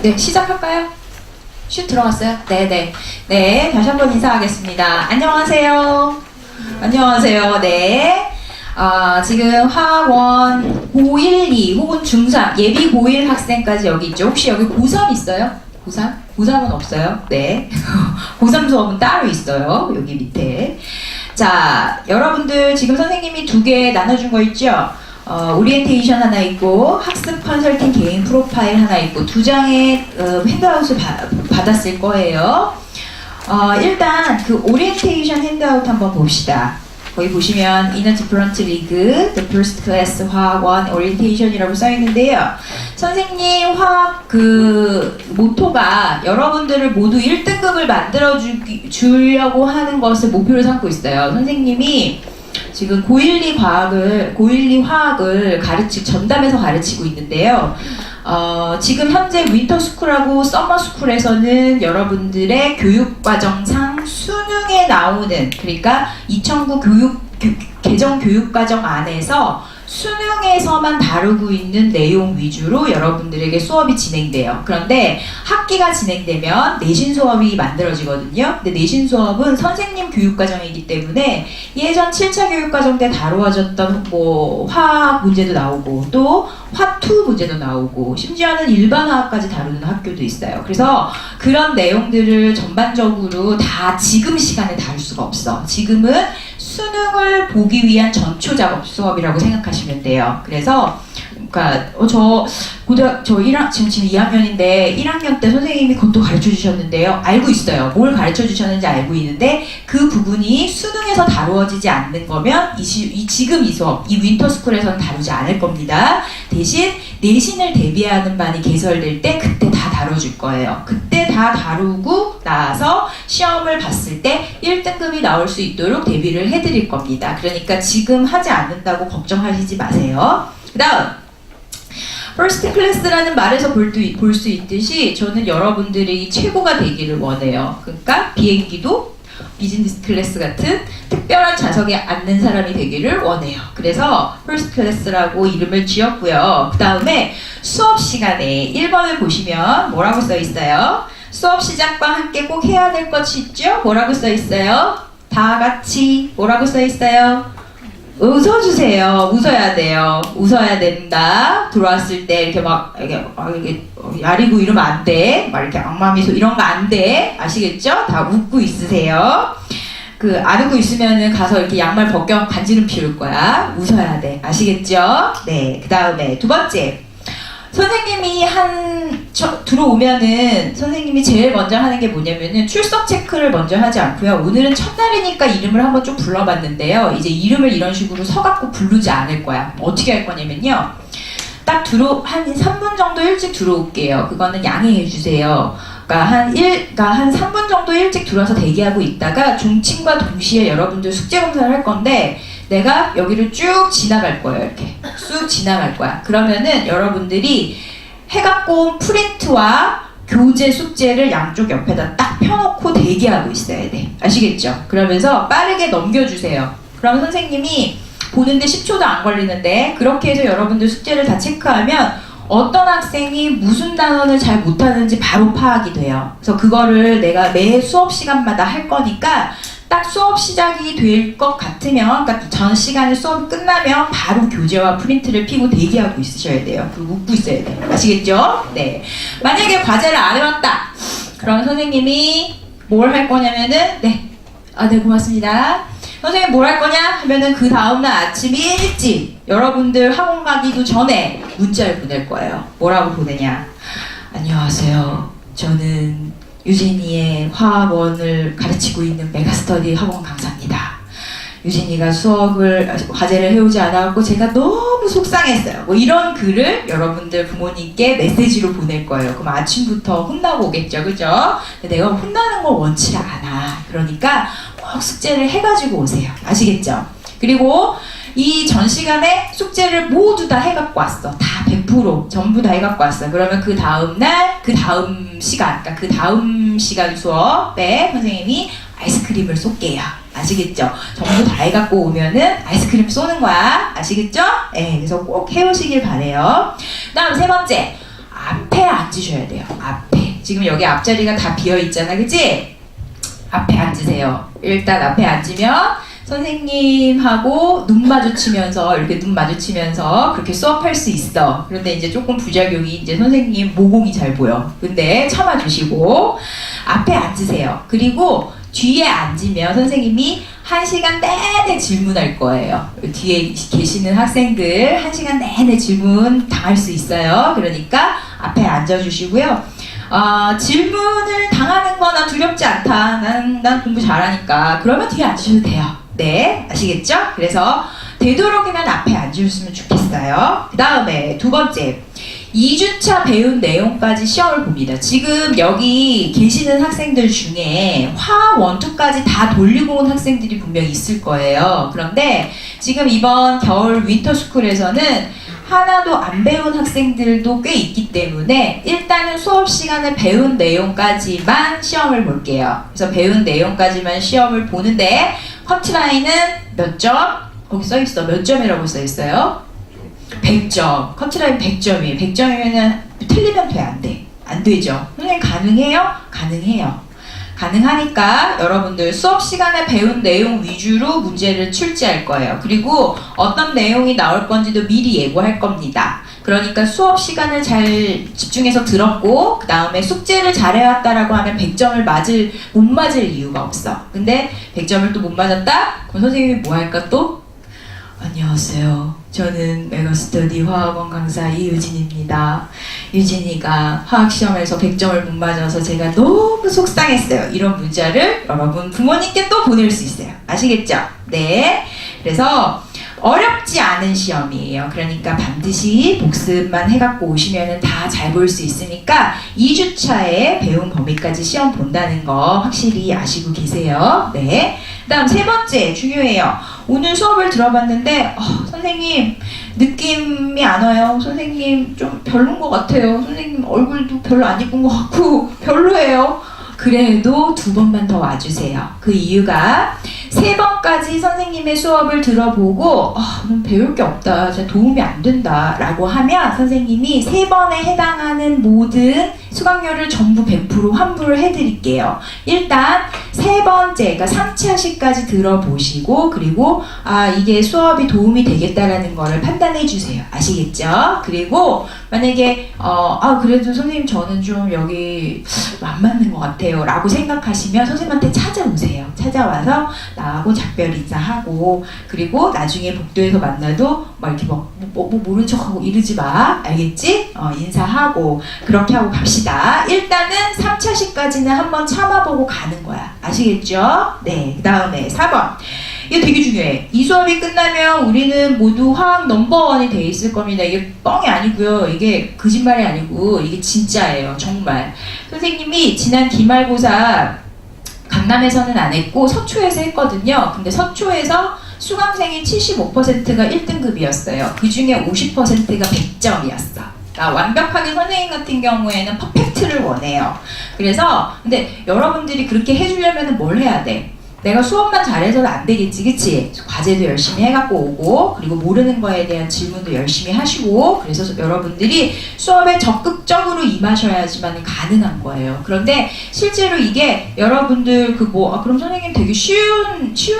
네, 시작할까요? 슛 들어갔어요? 네네. 네, 다시 한번 인사하겠습니다. 안녕하세요. 안녕하세요. 네. 지금 화원 고1, 2 혹은 중3, 예비 고1 학생까지 여기 있죠. 혹시 여기 고3 있어요? 고3? 고3은 없어요? 네. 고3 수업은 따로 있어요. 여기 밑에. 자, 여러분들 지금 선생님이 2개 나눠준 거 있죠? 오리엔테이션 하나 있고 학습 컨설팅 개인 프로파일 하나 있고 2장의 핸드아웃을 받았을 거예요. 일단 그 오리엔테이션 핸드아웃 한번 봅시다. 거기 보시면 이너지 브런트 리그, The First Class 화학원 오리엔테이션이라고 써 있는데요. 선생님 화학 그 모토가 여러분들을 모두 1등급을 만들어 주려고 하는 것을 목표로 삼고 있어요. 선생님이 지금 고1, 2 화학을 전담해서 가르치고 있는데요. 지금 현재 윈터스쿨하고 서머스쿨에서는 여러분들의 교육과정상 수능에 나오는, 그러니까 2009 개정 교육과정 안에서 수능에서만 다루고 있는 내용 위주로 여러분들에게 수업이 진행돼요. 그런데 학기가 진행되면 내신 수업이 만들어지거든요. 근데 내신 수업은 선생님 교육과정이기 때문에 예전 7차 교육과정 때 다루어졌던 뭐 화학 문제도 나오고 또 화2 문제도 나오고 심지어는 일반 화학까지 다루는 학교도 있어요. 그래서 그런 내용들을 전반적으로 다 지금 시간에 다룰 수가 없어. 지금은 수능을 보기 위한 전초 작업 수업이라고 생각하시면 돼요. 그래서 그러니까 지금 2학년인데 1학년 때 선생님이 그것도 가르쳐 주셨는데요. 알고 있어요. 뭘 가르쳐 주셨는지 알고 있는데 그 부분이 수능에서 다루어지지 않는 거면 지금 이 수업, 이 윈터스쿨에서는 다루지 않을 겁니다. 대신 내신을 대비하는 반이 개설될 때 그때 다 다뤄줄 거예요. 그때 다 다루고 나서 시험을 봤을 때 1등급이 나올 수 있도록 대비를 해드릴 겁니다. 그러니까 지금 하지 않는다고 걱정하시지 마세요. 그 다음 퍼스트 클래스라는 말에서 볼 수 있듯이 저는 여러분들이 최고가 되기를 원해요. 그러니까 비행기도 비즈니스 클래스 같은 특별한 좌석에 앉는 사람이 되기를 원해요. 그래서 퍼스트 클래스라고 이름을 지었고요. 그 다음에 수업 시간에 1번을 보시면 뭐라고 써 있어요? 수업 시작과 함께 꼭 해야 될 것이 있죠? 뭐라고 써 있어요? 다 같이 뭐라고 써 있어요? 웃어주세요. 웃어야 돼요. 웃어야 된다. 들어왔을 때 이렇게 이렇게 야리고 이러면 안 돼. 막 이렇게 악마미소 이런 거 안 돼. 아시겠죠? 다 웃고 있으세요. 안 웃고 있으면은 가서 이렇게 양말 벗겨 간지름 피울 거야. 웃어야 돼. 아시겠죠? 네. 그 다음에 2번째. 선생님이 들어오면은 선생님이 제일 먼저 하는 게 뭐냐면은 출석 체크를 먼저 하지 않고요. 오늘은 첫날이니까 이름을 한번 좀 불러봤는데요. 이제 이름을 이런 식으로 서갖고 부르지 않을 거야. 어떻게 할 거냐면요. 딱 한 3분 정도 일찍 들어올게요. 그거는 양해해 주세요. 그러니까 한 3분 정도 일찍 들어와서 대기하고 있다가 종침과 동시에 여러분들 숙제 검사를 할 건데 내가 여기를 쭉 지나갈 거예요. 이렇게 쑥 지나갈 거야. 그러면은 여러분들이 해갖고 온 프린트와 교재 숙제를 양쪽 옆에다 딱 펴놓고 대기하고 있어야 돼. 아시겠죠? 그러면서 빠르게 넘겨주세요. 그럼 선생님이 보는데 10초도 안 걸리는데 그렇게 해서 여러분들 숙제를 다 체크하면 어떤 학생이 무슨 단원을 잘 못하는지 바로 파악이 돼요. 그래서 그거를 내가 매 수업 시간마다 할 거니까 딱 수업 시작이 될 것 같으면, 그러니까 전 시간에 수업이 끝나면 바로 교재와 프린트를 피고 대기하고 있으셔야 돼요. 그리고 웃고 있어야 돼요. 아시겠죠? 네. 만약에 과제를 안 해왔다. 그럼 선생님이 뭘 할 거냐면은, 네, 고맙습니다. 선생님 뭘 할 거냐? 하면은 그 다음날 아침 일찍 여러분들 학원 가기도 전에 문자를 보낼 거예요. 뭐라고 보내냐? 안녕하세요. 저는 유진이의 화학원을 가르치고 있는 메가스터디 학원 강사입니다. 유진이가 과제를 해오지 않았고 제가 너무 속상했어요. 뭐 이런 글을 여러분들 부모님께 메시지로 보낼 거예요. 그럼 아침부터 혼나고 오겠죠, 그죠? 근데 내가 혼나는 걸 원치 않아. 그러니까 꼭 숙제를 해가지고 오세요. 아시겠죠? 그리고 이 전 시간에 숙제를 모두 다 해갖고 왔어. 다 100% 전부 다 해갖고 왔어. 그러면 그 다음날, 그 다음 시간 수업에 선생님이 아이스크림을 쏠게요. 아시겠죠? 전부 다 해갖고 오면은 아이스크림 쏘는 거야. 아시겠죠? 네, 그래서 꼭 해오시길 바래요. 그 다음 3번째. 앞에 앉으셔야 돼요. 앞에. 지금 여기 앞자리가 다 비어 있잖아, 그치? 앞에 앉으세요. 일단 앞에 앉으면 선생님하고 눈 마주치면서 이렇게 눈 마주치면서 그렇게 수업할 수 있어. 그런데 이제 조금 부작용이 이제 선생님 모공이 잘 보여. 근데 참아주시고 앞에 앉으세요. 그리고 뒤에 앉으면 선생님이 1시간 내내 질문할 거예요. 뒤에 계시는 학생들 1시간 내내 질문 당할 수 있어요. 그러니까 앞에 앉아주시고요. 질문을 당하는 거나 두렵지 않다. 난 공부 잘하니까. 그러면 뒤에 앉으셔도 돼요. 네, 아시겠죠? 그래서 되도록이면 앞에 앉으셨으면 좋겠어요. 그 다음에 두 번째, 2주차 배운 내용까지 시험을 봅니다. 지금 여기 계시는 학생들 중에 화학 1, 2까지 다 돌리고 온 학생들이 분명히 있을 거예요. 그런데 지금 이번 겨울 윈터스쿨에서는 하나도 안 배운 학생들도 꽤 있기 때문에 일단은 수업 시간에 배운 내용까지만 시험을 볼게요. 그래서 배운 내용까지만 시험을 보는데 커트라인은 몇 점? 거기 써있어. 몇 점이라고 써있어요? 100점. 커트라인 100점이에요. 100점이면 틀리면 돼? 안 돼? 안 되죠. 선생님 가능해요? 가능해요. 가능하니까 여러분들 수업 시간에 배운 내용 위주로 문제를 출제할 거예요. 그리고 어떤 내용이 나올 건지도 미리 예고할 겁니다. 그러니까 수업 시간을 잘 집중해서 들었고 그 다음에 숙제를 잘해왔다라고 하면 100점을 못 맞을 이유가 없어. 근데 100점을 또 못 맞았다? 그럼 선생님이 뭐 할까 또? 안녕하세요. 저는 메가스터디 화학원 강사 이유진입니다. 유진이가 화학시험에서 100점을 못 맞아서 제가 너무 속상했어요. 이런 문자를 여러분 부모님께 또 보낼 수 있어요. 아시겠죠? 네. 그래서 어렵지 않은 시험이에요. 그러니까 반드시 복습만 해갖고 오시면 다 잘 볼 수 있으니까 2주차에 배운 범위까지 시험 본다는 거 확실히 아시고 계세요. 네. 그 다음 세 번째 중요해요. 오늘 수업을 들어봤는데 선생님 느낌이 안 와요. 선생님 좀 별론 것 같아요. 선생님 얼굴도 별로 안 이쁜 것 같고 별로예요. 그래도 2번만 더 와주세요. 그 이유가 3번까지 선생님의 수업을 들어보고 배울 게 없다, 진짜 도움이 안 된다 라고 하면 선생님이 3번에 해당하는 모든 수강료를 전부 100% 환불을 해드릴게요. 일단 3번째, 그러니까 3차시까지 들어보시고 그리고 이게 수업이 도움이 되겠다라는 거를 판단해 주세요. 아시겠죠? 그리고 만약에 그래도 선생님 저는 좀 여기 안 맞는 것 같아요 라고 생각하시면 선생님한테 찾아오세요. 찾아와서 나하고 작별 인사하고 그리고 나중에 복도에서 만나도 막 이렇게 모른 척하고 이러지 마. 알겠지? 인사하고 그렇게 하고 갑시다. 일단은 3차시까지는 한번 참아보고 가는 거야. 아시겠죠? 네. 그 다음에 4번. 이게 되게 중요해. 이 수업이 끝나면 우리는 모두 화학 넘버원이 돼 있을 겁니다. 이게 뻥이 아니고요. 이게 거짓말이 아니고 이게 진짜예요. 정말. 선생님이 지난 기말고사 강남에서는 안 했고 서초에서 했거든요. 근데 서초에서 수강생이 75%가 1등급이었어요. 그 중에 50%가 100점이었어. 그러니까 완벽하게 선생님 같은 경우에는 퍼펙트를 원해요. 그래서 근데 여러분들이 그렇게 해주려면 뭘 해야 돼? 내가 수업만 잘해서는 안 되겠지, 그치? 과제도 열심히 해갖고 오고 그리고 모르는 거에 대한 질문도 열심히 하시고 그래서 여러분들이 수업에 적극적으로 임하셔야지만 가능한 거예요. 그런데 실제로 이게 여러분들 그럼 선생님 되게 쉬운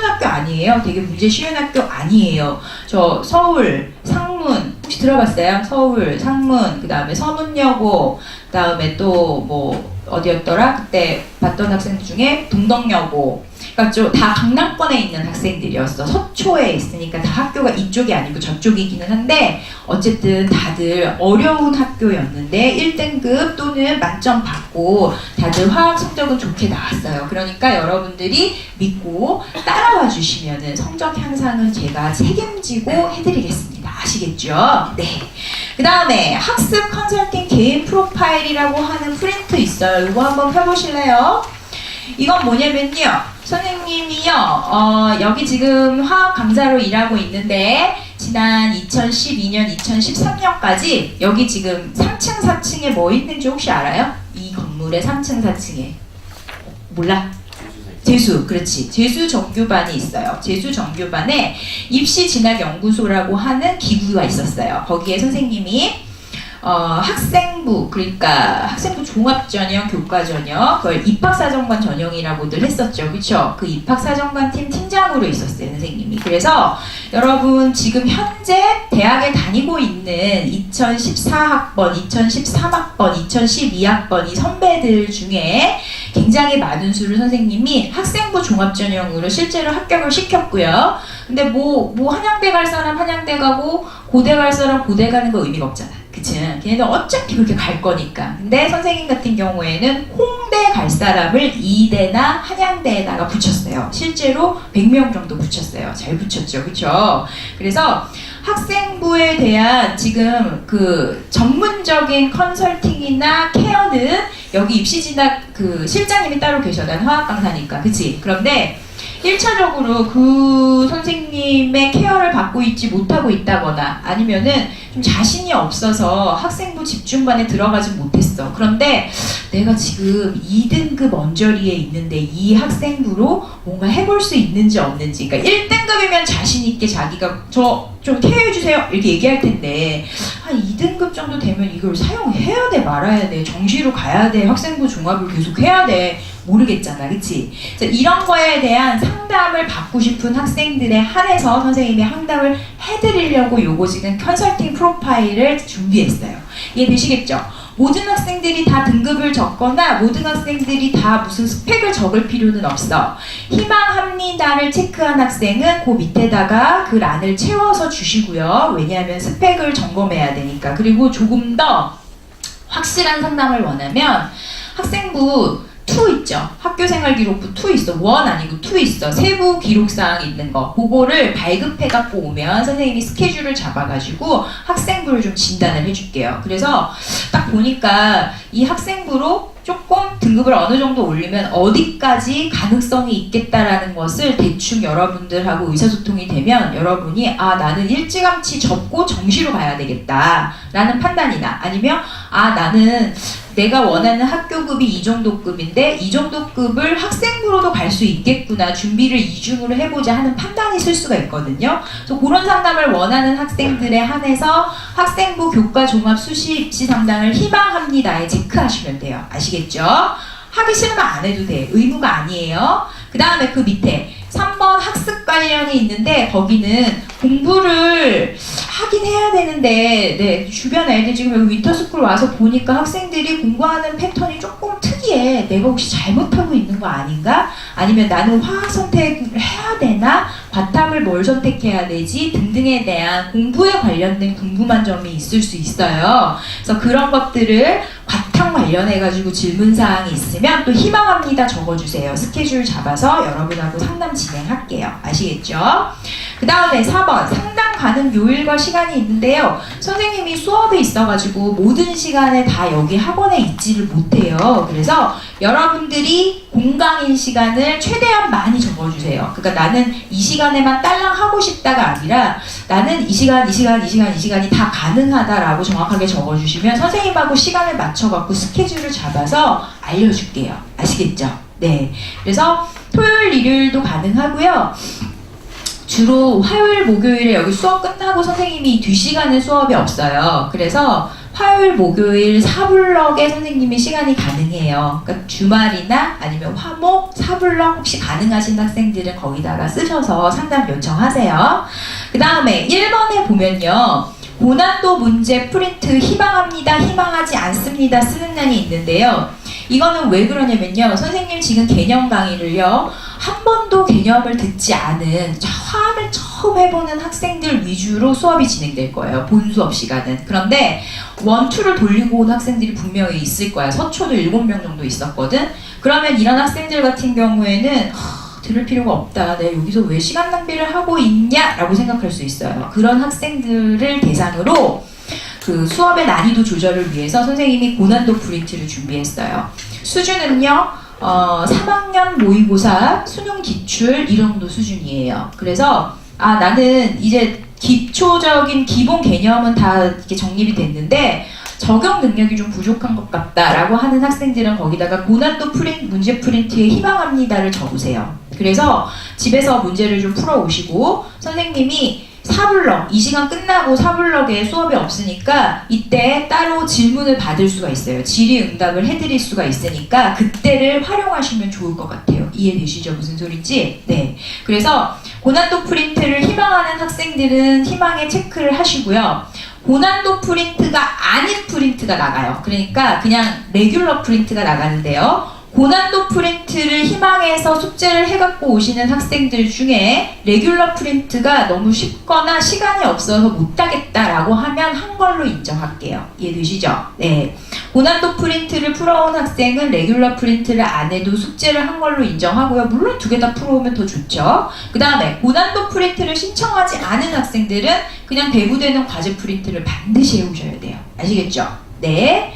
학교 아니에요? 되게 문제 쉬운 학교 아니에요. 저 서울 상문 혹시 들어봤어요? 서울 상문 그 다음에 서문여고 그 다음에 또 어디였더라? 그때 봤던 학생들 중에 동덕여고 그러니까 다 강남권에 있는 학생들이었어. 서초에 있으니까 다 학교가 이쪽이 아니고 저쪽이기는 한데 어쨌든 다들 어려운 학교였는데 1등급 또는 만점 받고 다들 화학 성적은 좋게 나왔어요. 그러니까 여러분들이 믿고 따라와 주시면은 성적 향상은 제가 책임지고 해드리겠습니다. 아시겠죠? 네. 그 다음에 학습 컨설팅 개인 프로파일이라고 하는 프린트 있어요. 이거 한번 펴보실래요? 이건 뭐냐면요. 선생님이요, 여기 지금 화학 강사로 일하고 있는데, 지난 2012년, 2013년까지 여기 지금 3층, 4층에 뭐 있는지 혹시 알아요? 이 건물의 3층, 4층에. 몰라? 재수, 그렇지. 재수 정규반이 있어요. 재수 정규반에 입시 진학 연구소라고 하는 기구가 있었어요. 거기에 선생님이 학생부, 그러니까 학생부 종합전형, 교과전형, 그걸 입학사정관 전형이라고들 했었죠. 그쵸? 그 입학사정관 팀 팀장으로 있었어요, 선생님이. 그래서 여러분 지금 현재 대학에 다니고 있는 2014학번, 2013학번, 2012학번 이 선배들 중에 굉장히 많은 수를 선생님이 학생부 종합전형으로 실제로 합격을 시켰고요. 근데 뭐 한양대 갈 사람 한양대 가고 고대 갈 사람 고대 가는 거 의미가 없잖아. 그치? 걔네들 어차피 그렇게 갈 거니까. 근데 선생님 같은 경우에는 홍대 갈 사람을 이대나 한양대에다가 붙였어요. 실제로 100명 정도 붙였어요. 잘 붙였죠. 그쵸? 그래서 학생부에 대한 지금 그 전문적인 컨설팅이나 케어는 여기 입시진학 그 실장님이 따로 계셔. 난 화학 강사니까. 그치? 그런데 1차적으로 그 선생님의 케어를 받고 있지 못하고 있다거나 아니면은 좀 자신이 없어서 학생부 집중반에 들어가지 못했어. 그런데 내가 지금 2등급 언저리에 있는데 이 학생부로 뭔가 해볼 수 있는지 없는지. 그러니까 1등급이면 자신 있게 자기가 저 좀 케어해주세요 이렇게 얘기할 텐데 한 2등급 정도 되면 이걸 사용해야 돼 말아야 돼 정시로 가야 돼 학생부 종합을 계속 해야 돼 모르겠잖아. 그치? 그래서 이런 거에 대한 상담을 받고 싶은 학생들에 한해서 선생님이 상담을 해드리려고 요거 지금 컨설팅 프로파일을 준비했어요. 이해되시겠죠? 모든 학생들이 다 등급을 적거나 모든 학생들이 다 무슨 스펙을 적을 필요는 없어. 희망합니다를 체크한 학생은 그 밑에다가 그 란을 채워서 주시고요. 왜냐하면 스펙을 점검해야 되니까. 그리고 조금 더 확실한 상담을 원하면 학생부 2 있죠. 학교생활기록부 2 있어. 1 아니고 2 있어. 세부 기록사항 있는 거. 그거를 발급해갖고 오면 선생님이 스케줄을 잡아가지고 학생부를 좀 진단을 해줄게요. 그래서 딱 보니까 이 학생부로 조금 등급을 어느 정도 올리면 어디까지 가능성이 있겠다라는 것을 대충 여러분들하고 의사소통이 되면 여러분이 아 나는 일찌감치 접고 정시로 가야 되겠다 라는 판단이나 아니면 아 나는 내가 원하는 학교급이 이 정도 급인데 이 정도 급을 학생부로도 갈 수 있겠구나 준비를 이중으로 해보자 하는 판단이 쓸 수가 있거든요. 그래서 그런 상담을 원하는 학생들에 한해서 학생부 교과 종합 수시 입시 상담을 희망합니다에 체크하시면 돼요. 아시겠죠? 하기 싫으면 안 해도 돼. 의무가 아니에요. 그 다음에 그 밑에 3번 학습 관련이 있는데 거기는 공부를 하긴 해야 되는데 네, 주변 애들 지금 여기 윈터스쿨 와서 보니까 학생들이 공부하는 패턴이 조금 특이해. 내가 혹시 잘못하고 있는 거 아닌가? 아니면 나는 화학 선택을 해야 되나? 과탐을 뭘 선택해야 되지? 등등에 대한 공부에 관련된 궁금한 점이 있을 수 있어요. 그래서 그런 것들을 과탐 관련해가지고 질문사항이 있으면 또 희망합니다 적어주세요. 스케줄 잡아서 여러분하고 상담 진행할게요. 아시겠죠? 그 다음에 4번 상담 가능 요일과 시간이 있는데요. 선생님이 수업에 있어가지고 모든 시간에 다 여기 학원에 있지를 못해요. 그래서 여러분들이 공강인 시간을 최대한 많이 적어주세요. 그러니까 나는 이 시간에만 딸랑 하고 싶다가 아니라 나는 이 시간이 다 가능하다라고 정확하게 적어주시면 선생님하고 시간을 맞춰갖고 스케줄을 잡아서 알려줄게요. 아시겠죠? 네. 그래서 토요일, 일요일도 가능하고요. 주로 화요일, 목요일에 여기 수업 끝나고 선생님이 2시간의 수업이 없어요. 그래서 화요일, 목요일 4블럭에 선생님이 시간이 가능해요. 그러니까 주말이나 아니면 화목 4블럭 혹시 가능하신 학생들은 거기다가 쓰셔서 상담 요청하세요. 그 다음에 1번에 보면요. 고난도 문제 프린트 희망합니다, 희망하지 않습니다 쓰는 난이 있는데요. 이거는 왜 그러냐면요. 선생님 지금 개념 강의를요. 한 번도 개념을 듣지 않은 화학을 처음 해보는 학생들 위주로 수업이 진행될 거예요. 본 수업 시간은. 그런데 1, 2를 돌리고 온 학생들이 분명히 있을 거야. 서초도 7명 정도 있었거든. 그러면 이런 학생들 같은 경우에는 들을 필요가 없다. 내가 여기서 왜 시간 낭비를 하고 있냐? 라고 생각할 수 있어요. 그런 학생들을 대상으로 그 수업의 난이도 조절을 위해서 선생님이 고난도 프린트를 준비했어요. 수준은요, 3학년 모의고사, 수능 기출 이 정도 수준이에요. 그래서 아 나는 이제 기초적인 기본 개념은 다 이렇게 정립이 됐는데 적용 능력이 좀 부족한 것 같다라고 하는 학생들은 거기다가 고난도 문제 프린트에 희망합니다를 적으세요. 그래서 집에서 문제를 좀 풀어 오시고 선생님이 사블럭, 이 시간 끝나고 사블럭에 수업이 없으니까 이때 따로 질문을 받을 수가 있어요. 질의응답을 해드릴 수가 있으니까 그때를 활용하시면 좋을 것 같아요. 이해되시죠? 무슨 소리인지? 네. 그래서 고난도 프린트를 희망하는 학생들은 희망에 체크를 하시고요. 고난도 프린트가 아닌 프린트가 나가요. 그러니까 그냥 레귤러 프린트가 나가는데요. 고난도 프린트를 희망해서 숙제를 해갖고 오시는 학생들 중에 레귤러 프린트가 너무 쉽거나 시간이 없어서 못하겠다라고 하면 한 걸로 인정할게요. 이해되시죠? 네. 고난도 프린트를 풀어온 학생은 레귤러 프린트를 안 해도 숙제를 한 걸로 인정하고요. 물론 두 개 다 풀어오면 더 좋죠. 그 다음에 고난도 프린트를 신청하지 않은 학생들은 그냥 배부되는 과제 프린트를 반드시 해오셔야 돼요. 아시겠죠? 네.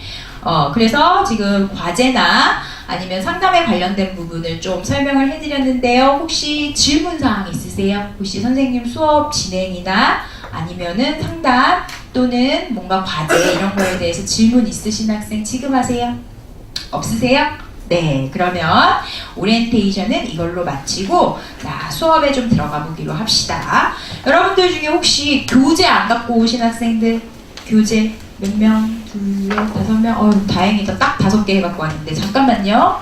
그래서 지금 과제나 아니면 상담에 관련된 부분을 좀 설명을 해드렸는데요. 혹시 질문사항 있으세요? 혹시 선생님 수업 진행이나 아니면은 상담 또는 뭔가 과제 이런 거에 대해서 질문 있으신 학생 지금 하세요? 없으세요? 네, 그러면 오리엔테이션은 이걸로 마치고 수업에 좀 들어가 보기로 합시다. 여러분들 중에 혹시 교재 안 갖고 오신 학생들 교재 몇 명? 2, 5명? 다행이다. 딱 5개 갖고 왔는데 잠깐만요.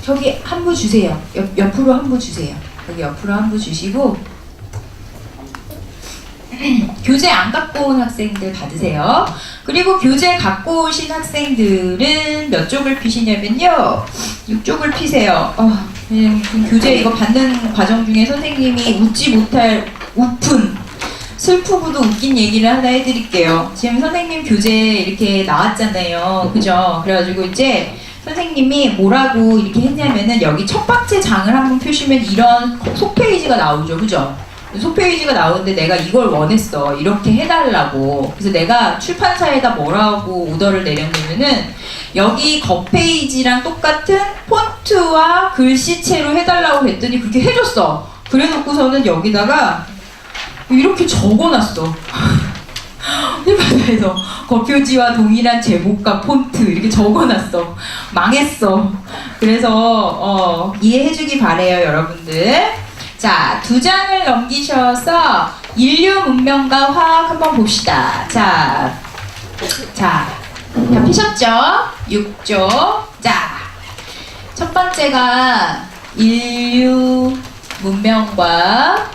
저기 한 부 주세요. 옆으로 한 부 주세요. 여기 옆으로 한 부 주시고 교재 안 갖고 온 학생들 받으세요. 그리고 교재 갖고 오신 학생들은 몇 쪽을 피시냐면요. 6쪽을 피세요. 교재 이거 받는 과정 중에 선생님이 웃지 못할 우픈 슬프고도 웃긴 얘기를 하나 해드릴게요. 지금 선생님 교재 이렇게 나왔잖아요. 그죠? 그래가지고 이제 선생님이 뭐라고 이렇게 했냐면은 여기 첫 번째 장을 한번 펴시면 이런 속페이지가 나오죠. 그죠? 속페이지가 나오는데 내가 이걸 원했어. 이렇게 해달라고. 그래서 내가 출판사에다 뭐라고 오더를 내렸냐면은 여기 겉페이지랑 똑같은 폰트와 글씨체로 해달라고 했더니 그렇게 해줬어. 그래놓고서는 여기다가 이렇게 적어놨어. 출판사에서 겉표지와 동일한 제목과 폰트 이렇게 적어놨어. 망했어. 그래서 이해해주기 바래요, 여러분들. 자, 2장을 넘기셔서 인류 문명과 화학 한번 봅시다. 자, 다 피셨죠? 6조. 자, 첫 번째가 인류 문명과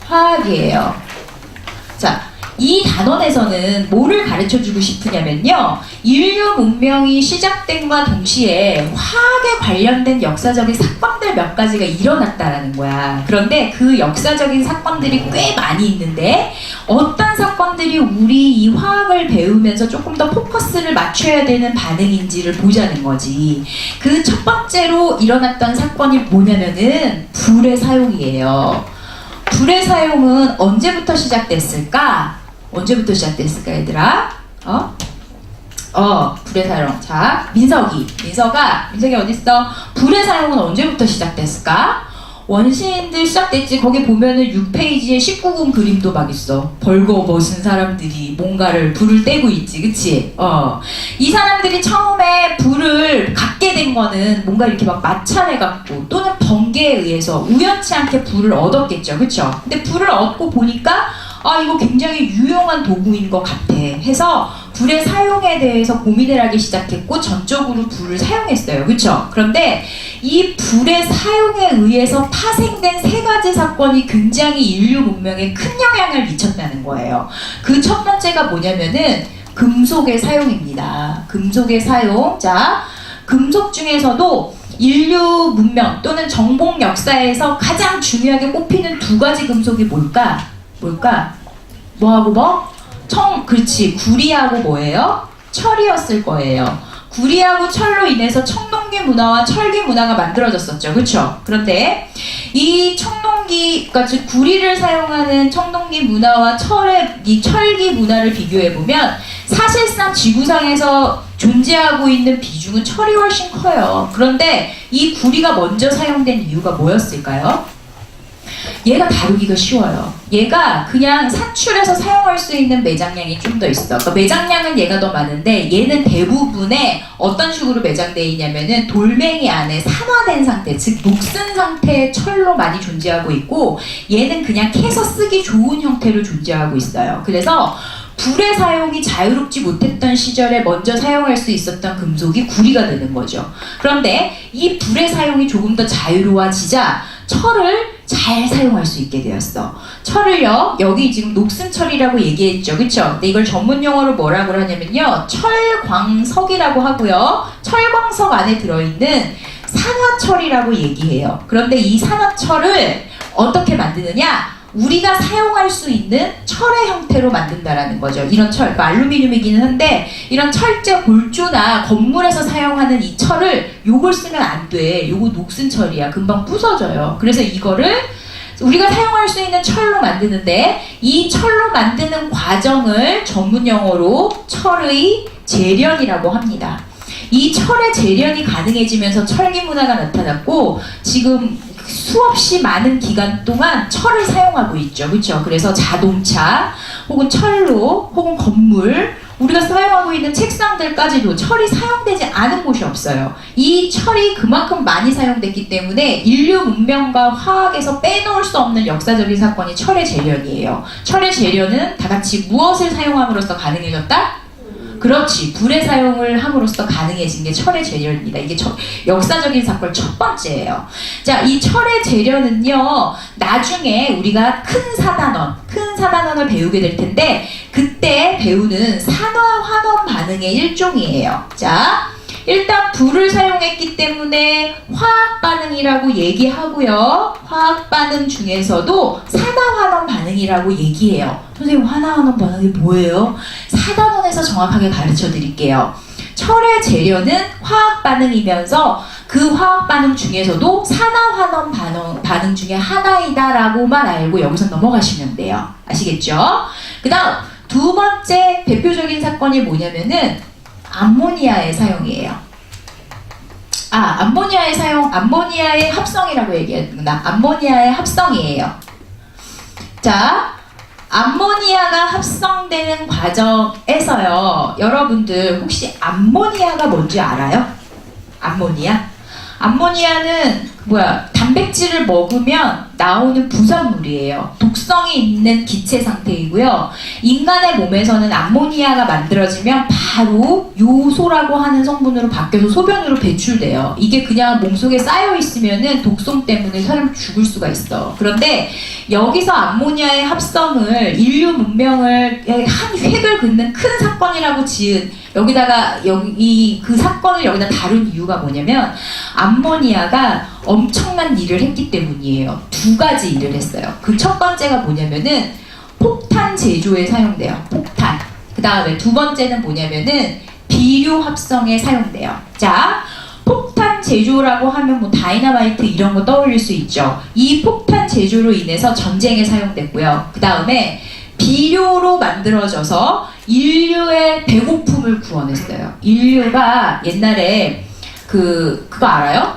화학이에요. 자, 이 단원에서는 뭐를 가르쳐주고 싶으냐면요. 인류 문명이 시작된과 동시에 화학에 관련된 역사적인 사건들 몇 가지가 일어났다라는 거야. 그런데 그 역사적인 사건들이 꽤 많이 있는데 어떤 사건들이 우리 이 화학을 배우면서 조금 더 포커스를 맞춰야 되는 반응인지를 보자는 거지. 그 첫 번째로 일어났던 사건이 뭐냐면은 불의 사용이에요. 불의 사용은 언제부터 시작됐을까? 언제부터 시작됐을까, 얘들아? 불의 사용. 자, 민석이 어딨어? 불의 사용은 언제부터 시작됐을까? 원시인들 시작됐지. 거기 보면은 6페이지에 19금 그림도 막 있어. 벌거벗은 사람들이 뭔가를 불을 떼고 있지, 그치? 이 사람들이 처음에 불을 갖게 된 거는 뭔가 이렇게 막 마찰해갖고 또는 번개에 의해서 우연치 않게 불을 얻었겠죠, 그쵸? 근데 불을 얻고 보니까 이거 굉장히 유용한 도구인 것 같아 해서 불의 사용에 대해서 고민을 하기 시작했고 전적으로 불을 사용했어요. 그쵸? 그런데 이 불의 사용에 의해서 파생된 3가지 사건이 굉장히 인류 문명에 큰 영향을 미쳤다는 거예요. 그 첫 번째가 뭐냐면은 금속의 사용입니다. 금속의 사용. 자, 금속 중에서도 인류 문명 또는 정복 역사에서 가장 중요하게 꼽히는 2가지 금속이 뭘까? 뭐하고 뭐? 그렇지. 구리하고 뭐예요? 철이었을 거예요. 구리하고 철로 인해서 청동기 문화와 철기 문화가 만들어졌었죠. 그렇죠? 그런데 이 그러니까 즉 구리를 사용하는 청동기 문화와 이 철기 문화를 비교해보면 사실상 지구상에서 존재하고 있는 비중은 철이 훨씬 커요. 그런데 이 구리가 먼저 사용된 이유가 뭐였을까요? 얘가 다루기가 쉬워요. 얘가 그냥 산출해서 사용할 수 있는 매장량이 좀 더 있어. 그러니까 매장량은 얘가 더 많은데 얘는 대부분에 어떤 식으로 매장되어 있냐면은 돌멩이 안에 산화된 상태, 즉 녹슨 상태의 철로 많이 존재하고 있고 얘는 그냥 캐서 쓰기 좋은 형태로 존재하고 있어요. 그래서 불의 사용이 자유롭지 못했던 시절에 먼저 사용할 수 있었던 금속이 구리가 되는 거죠. 그런데 이 불의 사용이 조금 더 자유로워지자 철을 잘 사용할 수 있게 되었어. 철을요, 여기 지금 녹슨철이라고 얘기했죠. 그쵸? 근데 이걸 전문 용어로 뭐라고 하냐면요, 철광석이라고 하고요, 철광석 안에 들어있는 산화철이라고 얘기해요. 그런데 이 산화철을 어떻게 만드느냐? 우리가 사용할 수 있는 철의 형태로 만든다라는 거죠. 이런 철, 그러니까 알루미늄이기는 한데 이런 철제 골조나 건물에서 사용하는 이 철을 요걸 쓰면 안 돼. 요거 녹슨 철이야. 금방 부서져요. 그래서 이거를 우리가 사용할 수 있는 철로 만드는데 이 철로 만드는 과정을 전문 용어로 철의 재련이라고 합니다. 이 철의 재련이 가능해지면서 철기 문화가 나타났고 지금 수없이 많은 기간 동안 철을 사용하고 있죠. 그렇죠? 그래서 자동차 혹은 철로 혹은 건물 우리가 사용하고 있는 책상들까지도 철이 사용되지 않은 곳이 없어요. 이 철이 그만큼 많이 사용됐기 때문에 인류 문명과 화학에서 빼놓을 수 없는 역사적인 사건이 철의 재련이에요. 철의 재련은 다 같이 무엇을 사용함으로써 가능해졌다? 그렇지. 불의 사용을 함으로써 가능해진 게 철의 재련입니다. 이게 역사적인 사건 첫 번째예요. 자, 이 철의 재련은요, 나중에 우리가 큰 사단원을 배우게 될 텐데, 그때 배우는 산화환원 반응의 일종이에요. 자, 일단 불을 사용했기 때문에 화학 반응이라고 얘기하고요. 화학 반응 중에서도 산화환원 반응이라고 얘기해요. 선생님, 산화환원 반응이 뭐예요? 사단원에서 정확하게 가르쳐 드릴게요. 철의 재련은 화학 반응이면서 그 화학 반응 중에서도 산화환원 반응 중에 하나이다라고만 알고 여기서 넘어가시면 돼요. 아시겠죠? 그 다음 두 번째 대표적인 사건이 뭐냐면은 암모니아의 사용이에요. 암모니아의 합성이라고 얘기했구나. 암모니아의 합성이에요. 자, 암모니아가 합성되는 과정에서요, 여러분들 혹시 암모니아가 뭔지 알아요? 암모니아는 단백질을 먹으면 나오는 부산물이에요. 독성이 있는 기체 상태이고요. 인간의 몸에서는 암모니아가 만들어지면 바로 요소라고 하는 성분으로 바뀌어서 소변으로 배출돼요. 이게 그냥 몸속에 쌓여 있으면은 독성 때문에 사람 죽을 수가 있어. 그런데 여기서 암모니아의 합성을 인류 문명을 한 획을 긋는 큰 사건이라고 지은 여기다가 그 사건을 여기다 다룬 이유가 뭐냐면 암모니아가 엄청난 일을 했기 때문이에요. 두 가지 일을 했어요. 그 첫 번째가 뭐냐면은 폭탄 제조에 사용돼요. 폭탄. 그 다음에 두 번째는 뭐냐면은 비료 합성에 사용돼요. 자, 폭탄 제조라고 하면 뭐 다이너마이트 이런 거 떠올릴 수 있죠. 이 폭탄 제조로 인해서 전쟁에 사용됐고요. 그 다음에 비료로 만들어져서 인류의 배고픔을 구원했어요. 인류가 옛날에 그거 알아요?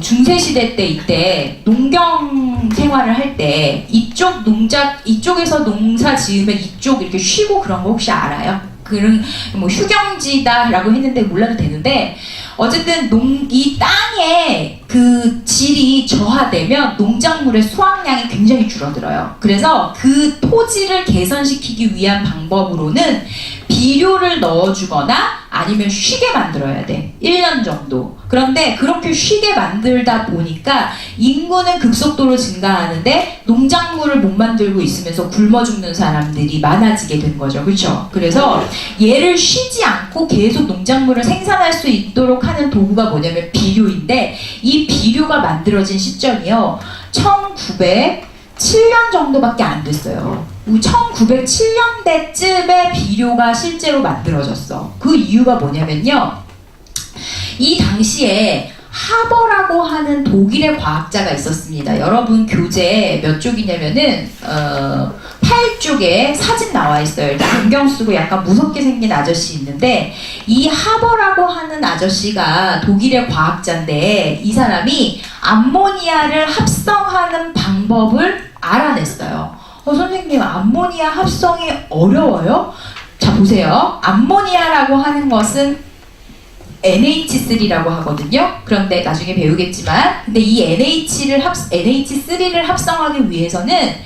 중세시대 때 이때 농경 생활을 할 때 이쪽에서 농사 지으면 이쪽 이렇게 쉬고 그런 거 혹시 알아요? 그런 뭐 휴경지다라고 했는데 몰라도 되는데 어쨌든 이 땅의 그 질이 저하되면 농작물의 수확량이 굉장히 줄어들어요. 그래서 그 토지를 개선시키기 위한 방법으로는 비료를 넣어주거나 아니면 쉬게 만들어야 돼. 1년 정도. 그런데 그렇게 쉬게 만들다 보니까 인구는 급속도로 증가하는데 농작물을 못 만들고 있으면서 굶어 죽는 사람들이 많아지게 된 거죠. 그렇죠? 그래서 얘를 쉬지 않고 계속 농작물을 생산할 수 있도록 하는 도구가 뭐냐면 비료인데 이 비료가 만들어진 시점이요. 1907년 정도밖에 안 됐어요. 1907년대쯤에 비료가 실제로 만들어졌어. 그 이유가 뭐냐면요. 이 당시에 하버라고 하는 독일의 과학자가 있었습니다. 여러분 교재 몇 쪽이냐면은 팔 쪽에 사진 나와 있어요. 일단 안경 쓰고 약간 무섭게 생긴 아저씨 있는데, 이 하버라고 하는 아저씨가 독일의 과학자인데, 이 사람이 암모니아를 합성하는 방법을 알아냈어요. 선생님, 암모니아 합성이 어려워요? 자, 보세요. 암모니아라고 하는 것은 NH3라고 하거든요. 그런데 나중에 배우겠지만, 근데 이 NH3를 합성하기 위해서는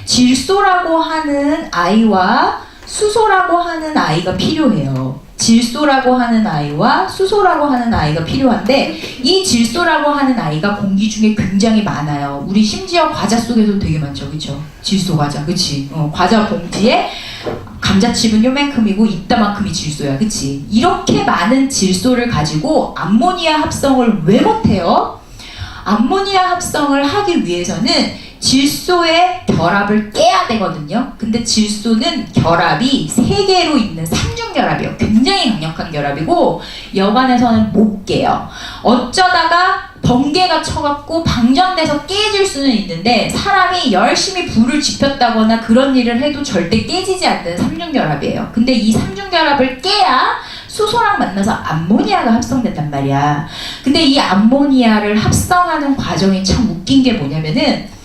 질소라고 하는 아이와 수소라고 하는 아이가 필요해요. 질소라고 하는 아이와 수소라고 하는 아이가 필요한데, 이 질소라고 하는 아이가 공기 중에 굉장히 많아요. 우리 심지어 과자 속에도 되게 많죠, 그쵸? 질소 과자, 그치? 과자 봉지에 감자칩은 요만큼이고 이따만큼이 질소야, 그치? 이렇게 많은 질소를 가지고 암모니아 합성을 왜 못해요? 암모니아 합성을 하기 위해서는 질소의 결합을 깨야 되거든요. 근데 질소는 결합이 3개로 있는 삼중결합이에요. 굉장히 강력한 결합이고 여간에서는 못 깨요. 어쩌다가 번개가 쳐갖고 방전돼서 깨질 수는 있는데, 사람이 열심히 불을 지폈다거나 그런 일을 해도 절대 깨지지 않는 삼중결합이에요. 근데 이 삼중결합을 깨야 수소랑 만나서 암모니아가 합성된단 말이야. 근데 이 암모니아를 합성하는 과정이 참 웃긴 게 뭐냐면은,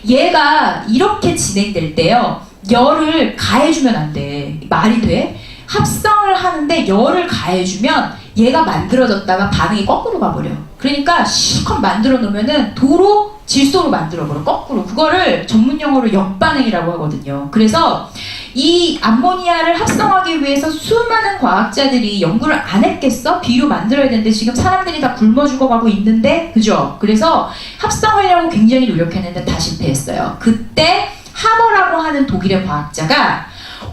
얘가 이렇게 진행될 때요, 열을 가해주면 안 돼. 말이 돼? 합성을 하는데 열을 가해주면 얘가 만들어졌다가 반응이 거꾸로 가버려. 그러니까 실컷 만들어 놓으면은 도로 질소로 만들어버려, 거꾸로. 그거를 전문 용어로 역반응이라고 하거든요. 그래서 이 암모니아를 합성하기 위해서 수많은 과학자들이 연구를 안 했겠어? 비료 만들어야 되는데 지금 사람들이 다 굶어 죽어가고 있는데, 그죠? 그래서 합성하려고 굉장히 노력했는데 다 실패했어요. 그때 하버라고 하는 독일의 과학자가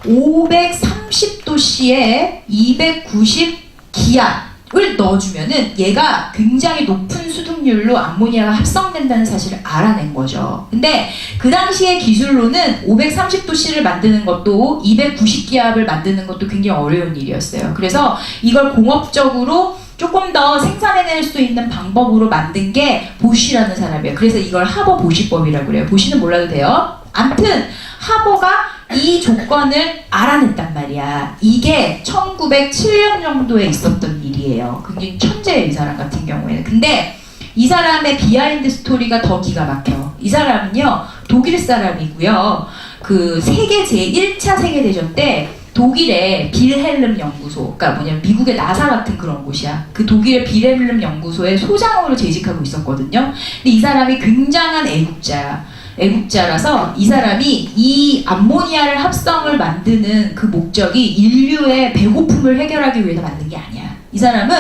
530도씨에 290 기압을 넣어주면은 얘가 굉장히 높은 수득률로 암모니아가 합성된다는 사실을 알아낸 거죠. 근데 그 당시의 기술로는 530도씨를 만드는 것도 290기압을 만드는 것도 굉장히 어려운 일이었어요. 그래서 이걸 공업적으로 조금 더 생산해낼 수 있는 방법으로 만든 게 보쉬라는 사람이에요. 그래서 이걸 하버 보쉬법이라고 그래요. 보쉬는 몰라도 돼요. 암튼 하버가 이 조건을 알아냈단 말이야. 이게 1907년 정도에 있었던 일이에요. 굉장히 천재예요, 이 사람 같은 경우에는. 근데 이 사람의 비하인드 스토리가 더 기가 막혀. 이 사람은요, 독일 사람이고요. 그 제1차 세계대전 때 독일의 빌헬름 연구소, 그러니까 미국의 나사 같은 그런 곳이야. 그 독일의 빌헬름 연구소의 소장으로 재직하고 있었거든요. 근데 이 사람이 굉장한 애국자라서 이 사람이 이 암모니아를 합성을 만드는 그 목적이 인류의 배고픔을 해결하기 위해서 만든 게 아니야. 이 사람은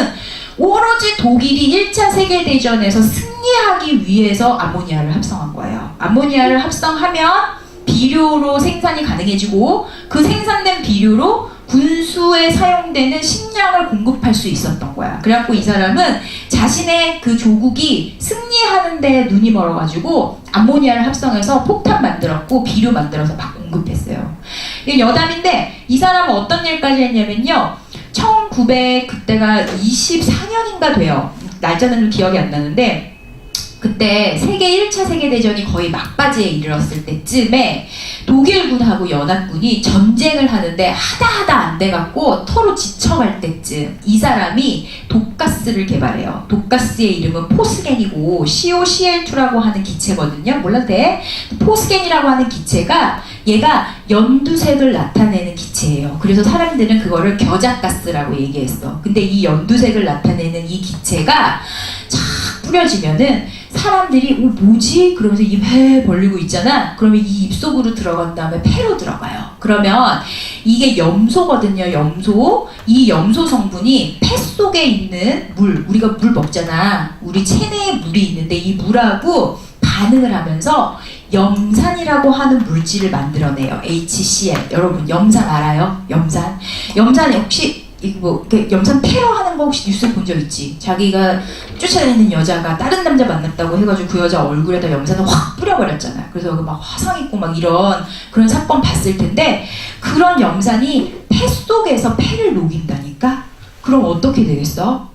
오로지 독일이 1차 세계대전에서 승리하기 위해서 암모니아를 합성한 거예요. 암모니아를 합성하면 비료로 생산이 가능해지고, 그 생산된 비료로 군수에 사용되는 식량을 공급할 수 있었던 거야. 그래갖고 이 사람은 자신의 그 조국이 승리하는 데 눈이 멀어가지고 암모니아를 합성해서 폭탄 만들었고 비료 만들어서 막 공급했어요. 이게 여담인데, 이 사람은 어떤 일까지 했냐면요, 1900 그때가 24년인가 돼요. 날짜는 좀 기억이 안 나는데, 그때 1차 세계대전이 거의 막바지에 이르렀을 때쯤에 독일군하고 연합군이 전쟁을 하는데 하다 안 돼갖고 서로 지쳐갈 때쯤 이 사람이 독가스를 개발해요. 독가스의 이름은 포스겐이고 COCl2라고 하는 기체거든요. 몰라도 돼? 포스겐이라고 하는 기체가 얘가 연두색을 나타내는 기체예요. 그래서 사람들은 그거를 겨자가스라고 얘기했어. 근데 이 연두색을 나타내는 이 기체가 착 뿌려지면은 사람들이 뭐지? 그러면서 입 해 벌리고 있잖아. 그러면 이 입속으로 들어간 다음에 폐로 들어가요. 그러면 이게 염소거든요. 염소. 이 염소 성분이 폐 속에 있는 물, 우리가 물 먹잖아. 우리 체내에 물이 있는데 이 물하고 반응을 하면서 염산이라고 하는 물질을 만들어내요. HCl. 여러분 염산 알아요? 염산. 염산이 혹시 염산 테러하는 거 혹시 뉴스 본 적 있지? 자기가 쫓아다니는 여자가 다른 남자 만났다고 해가지고 그 여자 얼굴에다 염산을 확 뿌려버렸잖아. 그래서 막 화상 입고 막 이런 그런 사건 봤을 텐데, 그런 염산이 폐 속에서 폐를 녹인다니까? 그럼 어떻게 되겠어?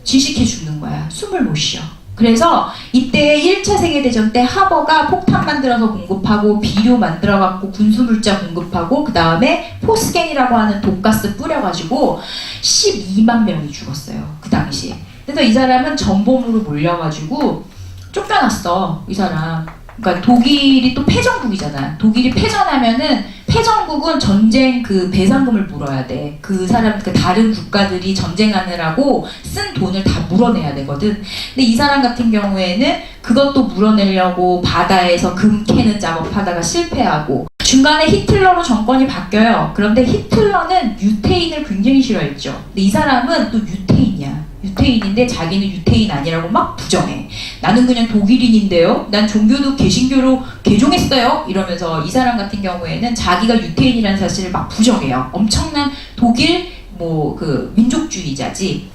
질식해 죽는 거야. 숨을 못 쉬어. 그래서 이때 1차 세계대전 때 하버가 폭탄 만들어서 공급하고 비료 만들어갖고 군수물자 공급하고 그 다음에 포스겐이라고 하는 독가스 뿌려가지고 12만 명이 죽었어요. 그 당시에. 그래서 이 사람은 전범으로 몰려가지고 쫓겨났어. 이 사람. 그러니까 독일이 또 패전국이잖아. 독일이 패전하면은 패전국은 전쟁 그 배상금을 물어야 돼. 그 사람 그 다른 국가들이 전쟁하느라고 쓴 돈을 다 물어내야 되거든. 근데 이 사람 같은 경우에는 그것도 물어내려고 바다에서 금 캐는 작업하다가 실패하고 중간에 히틀러로 정권이 바뀌어요. 그런데 히틀러는 유태인을 굉장히 싫어했죠. 근데 이 사람은 또 유태인이야. 유태인인데 자기는 유태인 아니라고 막 부정해. 나는 그냥 독일인인데요. 난 종교도 개신교로 개종했어요. 이러면서 이 사람 같은 경우에는 자기가 유태인이라는 사실을 막 부정해요. 엄청난 독일 그 민족주의자지.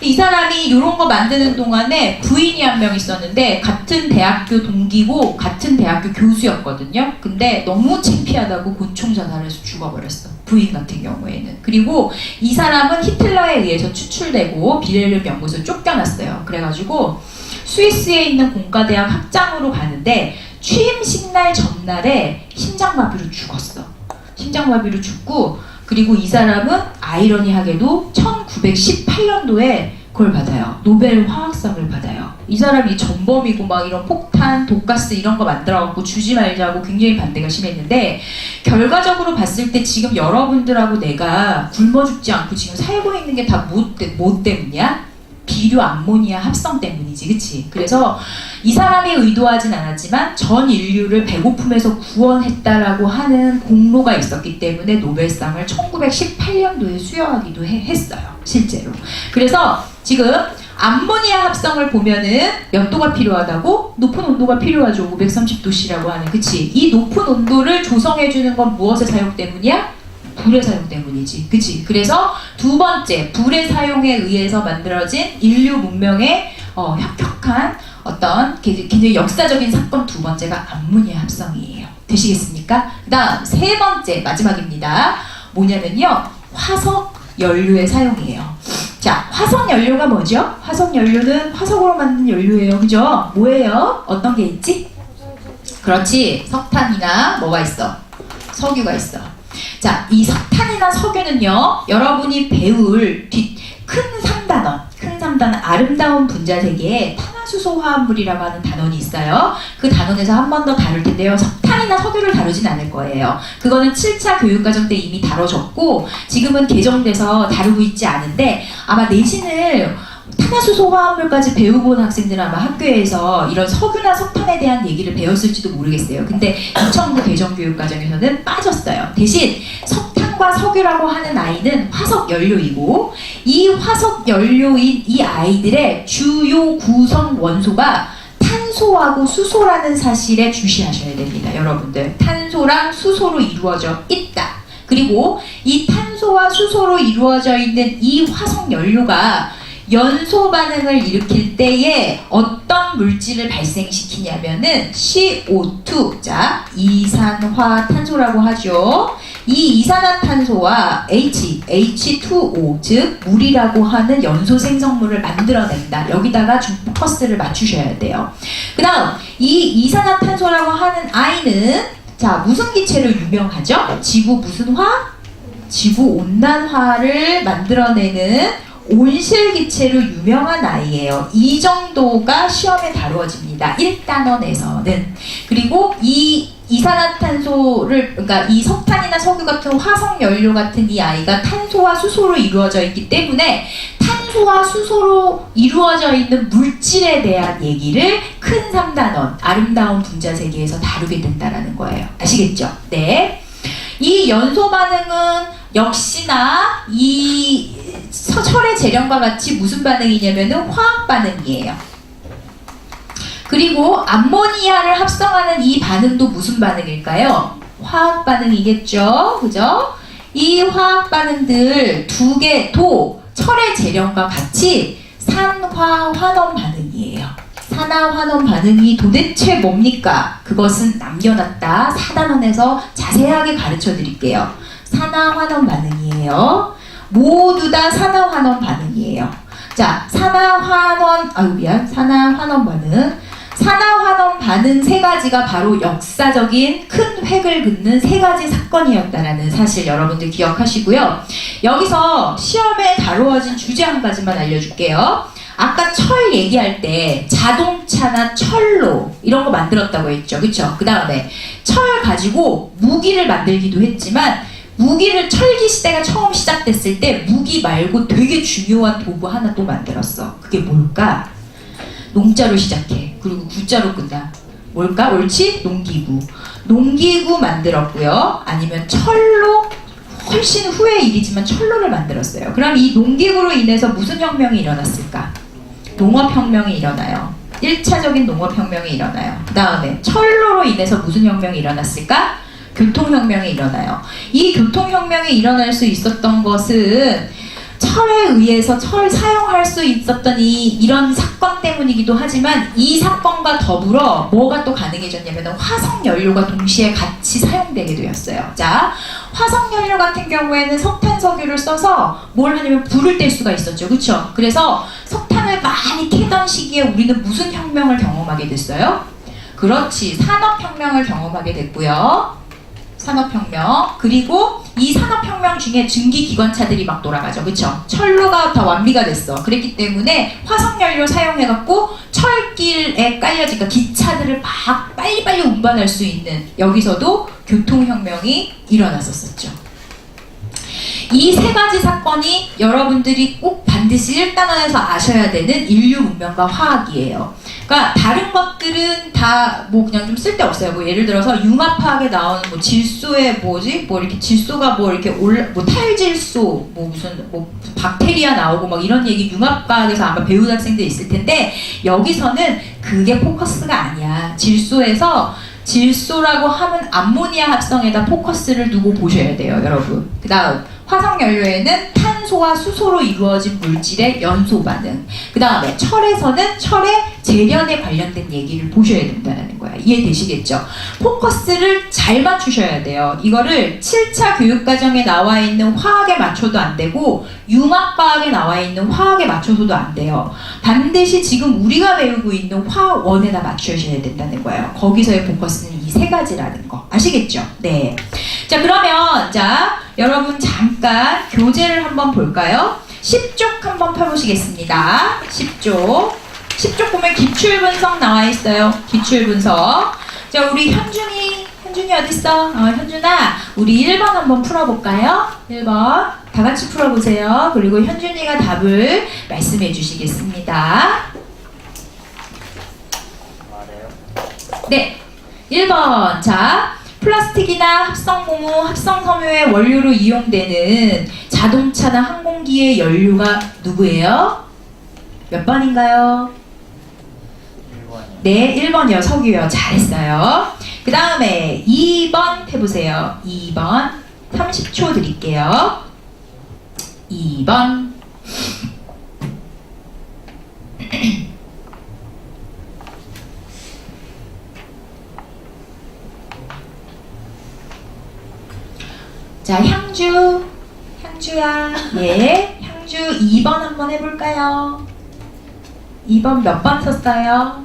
이 사람이 이런 거 만드는 동안에 부인이 한 명 있었는데 같은 대학교 동기고 같은 대학교 교수였거든요. 근데 너무 창피하다고 곤충 자살해서 죽어버렸어. 부인 같은 경우에는. 그리고 이 사람은 히틀러에 의해서 추출되고 비렐름 연구소에 쫓겨났어요. 그래가지고 스위스에 있는 공과대학 학장으로 가는데 취임식 날 전날에 심장마비로 죽었어. 심장마비로 죽고 그리고 이 사람은 아이러니하게도 1918년도에 그걸 받아요. 노벨 화학상을 받아요. 이 사람이 전범이고 막 이런 폭탄, 독가스 이런 거 만들어갖고 주지 말자고 굉장히 반대가 심했는데 결과적으로 봤을 때 지금 여러분들하고 내가 굶어 죽지 않고 지금 살고 있는 게 다 뭐 때문이야? 비료 암모니아 합성 때문이지, 그치? 그래서 이 사람이 의도하진 않았지만 전 인류를 배고픔에서 구원했다라고 하는 공로가 있었기 때문에 노벨상을 1918년도에 수여하기도 했어요, 실제로. 그래서 지금 암모니아 합성을 보면은 몇 도가 필요하다고? 높은 온도가 필요하죠. 530도씨라고 하는, 그치? 이 높은 온도를 조성해주는 건 무엇의 사용 때문이야? 불의 사용 때문이지. 그치? 그래서 두 번째, 불의 사용에 의해서 만들어진 인류 문명의 혁혁한 어떤 굉장히 역사적인 사건 두 번째가 암모니아 합성이에요. 되시겠습니까? 그 다음 세 번째, 마지막입니다. 뭐냐면요. 화석 연료의 사용이에요. 자, 화석 연료가 뭐죠? 화석 연료는 화석으로 만든 연료예요. 그죠? 뭐예요? 어떤 게 있지? 그렇지. 석탄이나 뭐가 있어? 석유가 있어. 자, 이 석탄이나 석유는요, 여러분이 배울 큰 3단원, 아름다운 분자세계에 탄화수소 화합물이라고 하는 단원이 있어요. 그 단원에서 한 번 더 다룰 텐데요. 석탄이나 석유를 다루진 않을 거예요. 그거는 7차 교육과정 때 이미 다뤄졌고, 지금은 개정돼서 다루고 있지 않은데, 아마 내신을 탄화수소 화합물까지 배우고 온 학생들은 아마 학교에서 이런 석유나 석탄에 대한 얘기를 배웠을지도 모르겠어요. 근데 2009 개정교육과정에서는 빠졌어요. 대신 석탄과 석유라고 하는 아이는 화석 연료이고 이 화석 연료인 이 아이들의 주요 구성 원소가 탄소하고 수소라는 사실에 주시하셔야 됩니다. 여러분들. 탄소랑 수소로 이루어져 있다. 그리고 이 탄소와 수소로 이루어져 있는 이 화석 연료가 연소 반응을 일으킬 때에 어떤 물질을 발생시키냐면은 CO2, 자, 이산화탄소라고 하죠. 이 이산화탄소와 H2O, 즉 물이라고 하는 연소 생성물을 만들어낸다. 여기다가 좀 포커스를 맞추셔야 돼요. 그 다음 이 이산화탄소라고 하는 아이는 자, 무슨 기체로 유명하죠? 지구 무슨 화? 지구 온난화를 만들어내는 온실기체로 유명한 아이예요. 이 정도가 시험에 다루어집니다. 1단원에서는. 그리고 이 이산화탄소를, 그러니까 이 석탄이나 석유 같은 화석 연료 같은 이 아이가 탄소와 수소로 이루어져 있기 때문에 탄소와 수소로 이루어져 있는 물질에 대한 얘기를 큰 3단원, 아름다운 분자세계에서 다루게 된다는 거예요. 아시겠죠? 네. 이 연소 반응은 역시나 이 철의 재련과 같이 무슨 반응이냐면은 화학 반응이에요. 그리고 암모니아를 합성하는 이 반응도 무슨 반응일까요? 화학 반응이겠죠? 그죠? 이 화학 반응들 두 개도 철의 재련과 같이 산화환원 반응이에요. 산화환원 반응이 도대체 뭡니까? 그것은 남겨놨다. 4단원에서 자세하게 가르쳐 드릴게요. 산화환원 반응이에요. 모두 다 산화환원 반응이에요. 자, 산화환원, 산화환원 반응. 산화환원 반응 세 가지가 바로 역사적인 큰 획을 긋는 세 가지 사건이었다라는 사실 여러분들 기억하시고요. 여기서 시험에 다루어진 주제 한 가지만 알려줄게요. 아까 철 얘기할 때 자동차나 철로 이런 거 만들었다고 했죠. 그쵸? 그 다음에 철 가지고 무기를 만들기도 했지만 무기를 철기 시대가 처음 시작됐을 때 무기 말고 되게 중요한 도구 하나 또 만들었어. 그게 뭘까? 농자로 시작해. 그리고 구자로 끝나. 뭘까? 옳지? 농기구. 농기구 만들었고요. 아니면 철로 훨씬 후의 일이지만 철로를 만들었어요. 그럼 이 농기구로 인해서 무슨 혁명이 일어났을까? 농업혁명이 일어나요. 1차적인 농업혁명이 일어나요. 그 다음에 철로로 인해서 무슨 혁명이 일어났을까? 교통혁명이 일어나요. 이 교통혁명이 일어날 수 있었던 것은 철에 의해서 철 사용할 수 있었던 이런 사건 때문이기도 하지만 이 사건과 더불어 뭐가 또 가능해졌냐면 화석연료가 동시에 같이 사용되게 되었어요. 자, 화석연료 같은 경우에는 석탄석유를 써서 뭘 하냐면 불을 뗄 수가 있었죠. 그쵸? 그래서 석탄을 많이 캐던 시기에 우리는 무슨 혁명을 경험하게 됐어요? 그렇지, 산업혁명을 경험하게 됐고요. 산업혁명. 그리고 이 산업혁명 중에 증기기관차들이 막 돌아가죠. 그쵸? 철로가 다 완비가 됐어. 그랬기 때문에 화석연료 사용해갖고 철길에 깔려진 그러니까 기차들을 막 빨리빨리 운반할 수 있는 여기서도 교통혁명이 일어났었죠. 이 세 가지 사건이 여러분들이 꼭 반드시 1단원에서 아셔야 되는 인류 문명과 화학이에요. 그러니까 다른 것들은 다 뭐 그냥 좀 쓸데없어요. 뭐 예를 들어서 융합화학에 나오는 뭐 질소의 뭐 이렇게 질소가 뭐 이렇게 뭐 탈질소 뭐 무슨 뭐 박테리아 나오고 막 이런 얘기 융합과학에서 아마 배운 학생들 있을 텐데 여기서는 그게 포커스가 아니야. 질소라고 하면 암모니아 합성에다 포커스를 두고 보셔야 돼요, 여러분. 그 다음 화석연료에는 탄소와 수소로 이루어진 물질의 연소 반응. 그 다음에 철에서는 철의 재련에 관련된 얘기를 보셔야 된다는 거야. 이해되시겠죠? 포커스를 잘 맞추셔야 돼요. 이거를 7차 교육과정에 나와 있는 화학에 맞춰도 안 되고 융합과학에 나와 있는 화학에 맞춰서도 안 돼요. 반드시 지금 우리가 배우고 있는 화원에다 맞추셔야 된다는 거예요. 거기서의 포커스는 이 세 가지라는 거. 아시겠죠? 네. 자, 그러면 여러분 잠깐 교재를 한번 볼까요? 10쪽 한번 펴보시겠습니다. 10쪽 보면 기출분석 나와 있어요. 기출분석. 자, 우리 현준이 어딨어? 현준아, 우리 1번 한번 풀어볼까요? 1번 다 같이 풀어보세요. 그리고 현준이가 답을 말씀해 주시겠습니다. 네, 1번. 자, 플라스틱이나 합성고무, 합성섬유의 원료로 이용되는 자동차나 항공기의 연료가 누구예요? 몇 번인가요? 1번이요. 네, 1번이요. 석유요. 잘했어요. 그 다음에 2번 해보세요. 2번 30초 드릴게요. 2번 자, 향주야. 예, 향주 2번 한번 해볼까요? 2번 몇 번 썼어요?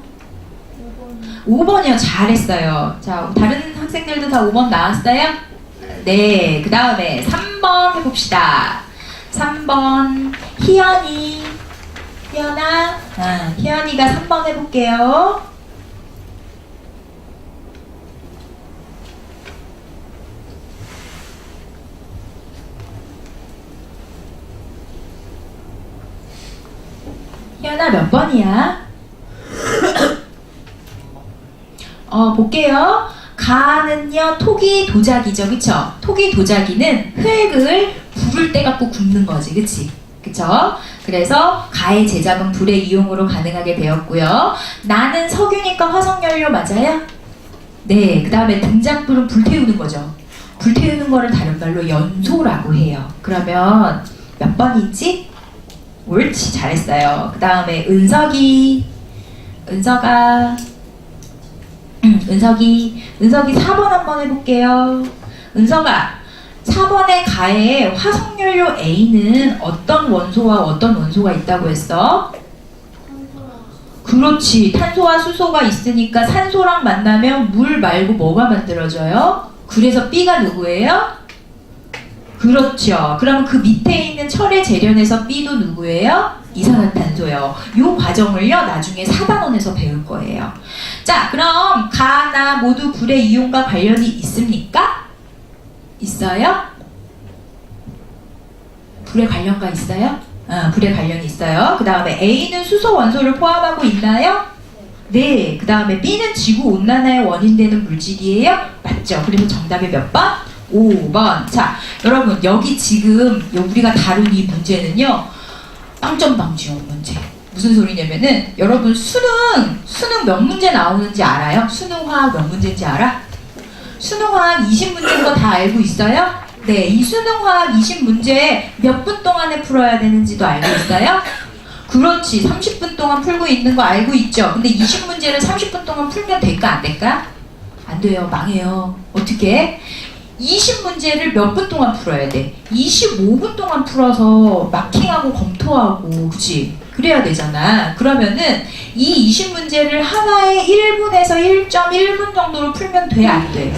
5번이요. 잘했어요. 자, 다른 학생들도 다 5번 나왔어요? 네, 그 다음에 3번 해봅시다. 3번 희연아. 희연이가 3번 해볼게요. 희연아 몇 번이야? 볼게요. 가는요, 토기 도자기죠. 그쵸? 토기 도자기는 흙을 불을 때 갖고 굽는 거지. 그쵸? 그래서 가의 제작은 불의 이용으로 가능하게 되었고요. 나는 석유니까 화석연료 맞아요? 네, 그 다음에 등장불은 불태우는 거죠. 불태우는 거를 다른 말로 연소라고 해요. 그러면 몇 번이지? 옳지, 잘했어요. 그 다음에 은석이 4번 한번 해볼게요. 은석아, 4번의 가에 화석연료 A는 어떤 원소와 어떤 원소가 있다고 했어? 그렇지. 탄소와 수소가 있으니까 산소랑 만나면 물 말고 뭐가 만들어져요? 그래서 B가 누구예요? 그렇죠. 그럼 그 밑에 있는 철의 재련에서 B도 누구예요? 이산화탄소요. 요 과정을요 나중에 4단원에서 배울 거예요. 자, 그럼 가나 모두 불의 이용과 관련이 있습니까? 있어요? 불의 관련과 있어요? 불의 관련이 있어요. 그 다음에 A는 수소 원소를 포함하고 있나요? 네. 그 다음에 B는 지구온난화의 원인되는 물질이에요? 맞죠. 그래서 정답이 몇 번? 5번. 자, 여러분 여기 지금 우리가 다룬 이 문제는요 빵점방지용 문제. 무슨 소리냐면은 여러분 수능 몇 문제 나오는지 알아요? 수능 화학 몇 문제인지 알아? 수능 화학 20문제인 거 다 알고 있어요? 네, 이 수능 화학 20문제 몇 분 동안에 풀어야 되는지도 알고 있어요? 그렇지, 30분 동안 풀고 있는 거 알고 있죠? 근데 20문제를 30분 동안 풀면 될까 안 될까? 안 돼요, 망해요. 어떻게? 20문제를 몇 분 동안 풀어야 돼? 25분 동안 풀어서 마킹하고 검토하고, 그치? 그래야 되잖아. 그러면은 이 20문제를 하나에 1분에서 1.1분 정도로 풀면 돼, 안 돼?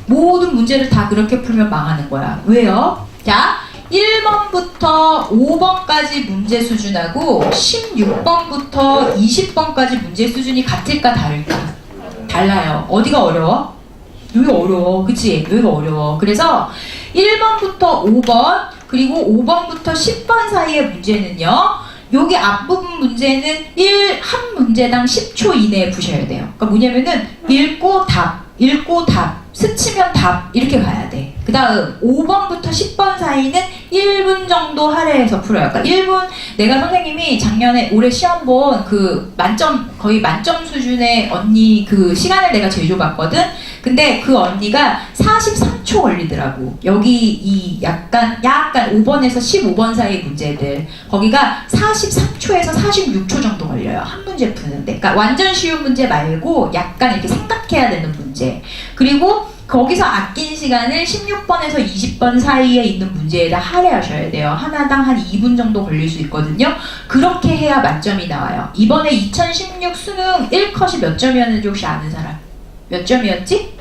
모든 문제를 다 그렇게 풀면 망하는 거야. 왜요? 자, 1번부터 5번까지 문제 수준하고 16번부터 20번까지 문제 수준이 같을까 다를까? 달라요. 어디가 어려워? 여기 어려워. 그치? 여기가 어려워. 그래서 1번부터 5번 그리고 5번부터 10번 사이의 문제는요, 여기 앞부분 문제는 한 문제당 10초 이내에 푸셔야 돼요. 그러니까 뭐냐면은 읽고 답, 스치면 답 이렇게 가야 돼. 그 다음 5번부터 10번 사이는 1분 정도 할애해서 풀어요. 그러니까 1분, 내가 선생님이 작년에 올해 시험 본 그 거의 만점 수준의 언니 그 시간을 내가 제조봤거든. 근데 그 언니가 43초 걸리더라고. 여기 이 약간 5번에서 15번 사이 문제들, 거기가 43초에서 46초 정도 걸려요. 한 문제 푸는데. 그러니까 완전 쉬운 문제 말고 약간 이렇게 생각해야 되는 문제. 그리고 거기서 아낀 시간을 16번에서 20번 사이에 있는 문제에다 할애하셔야 돼요. 하나당 한 2분 정도 걸릴 수 있거든요. 그렇게 해야 만점이 나와요. 이번에 2016 수능 1컷이 몇 점이었는지 혹시 아는 사람? 몇 점이었지?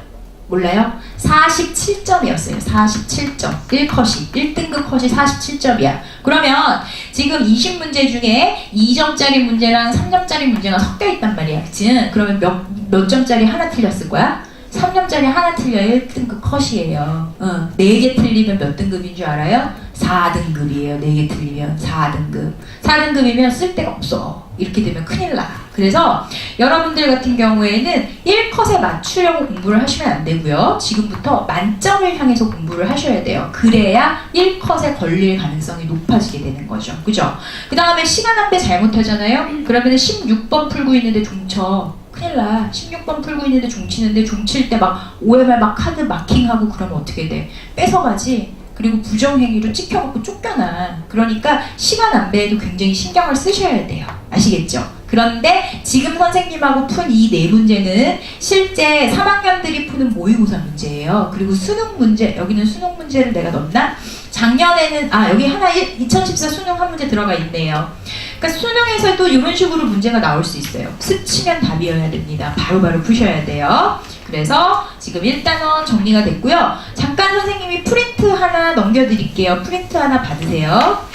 몰라요? 47점이었어요. 47점. 1컷이. 1등급 컷이 47점이야. 그러면 지금 20문제 중에 2점짜리 문제랑 3점짜리 문제가 섞여 있단 말이야. 그치? 그러면 몇 점짜리 하나 틀렸을 거야? 3점짜리 하나 틀려야 1등급 컷이에요. 4개 틀리면 몇 등급인 줄 알아요? 4등급이에요. 4개 틀리면 4등급. 4등급이면 쓸 데가 없어. 이렇게 되면 큰일 나. 그래서 여러분들 같은 경우에는 1컷에 맞추려고 공부를 하시면 안 되고요. 지금부터 만점을 향해서 공부를 하셔야 돼요. 그래야 1컷에 걸릴 가능성이 높아지게 되는 거죠. 그죠? 그 다음에 시간 안배 잘못하잖아요? 그러면 16번 풀고 있는데 종쳐. 큰일 나. 16번 풀고 있는데 종치는데 종칠 때 막 OMR 막 카드 마킹하고 그러면 어떻게 돼? 뺏어가지. 그리고 부정행위로 찍혀갖고 쫓겨나. 그러니까 시간 안배에도 굉장히 신경을 쓰셔야 돼요. 아시겠죠? 그런데 지금 선생님하고 푼 이 네 문제는 실제 3학년들이 푸는 모의고사 문제예요. 그리고 수능 문제, 여기는 수능 문제를 내가 넣었나? 작년에는 여기 하나 2014 수능 한 문제 들어가 있네요. 그러니까 수능에서도 이런 식으로 문제가 나올 수 있어요. 스치면 답이어야 됩니다. 바로바로 푸셔야 돼요. 그래서 지금 1단원 정리가 됐고요. 잠깐 선생님이 프린트 하나 넘겨드릴게요. 프린트 하나 받으세요.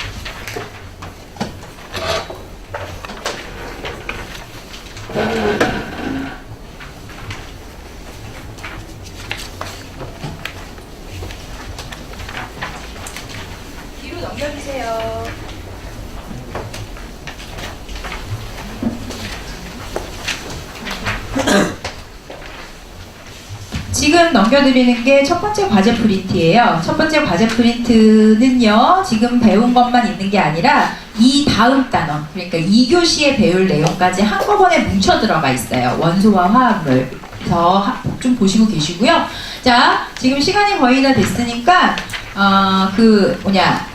뒤로 넘겨주세요. 지금 넘겨드리는 게 첫 번째 과제 프린트예요. 첫 번째 과제 프린트는요, 지금 배운 것만 있는 게 아니라 이 다음 단원, 그러니까 2교시에 배울 내용까지 한꺼번에 뭉쳐 들어가 있어요. 원소와 화합물. 그래서 좀 보시고 계시고요. 자, 지금 시간이 거의 다 됐으니까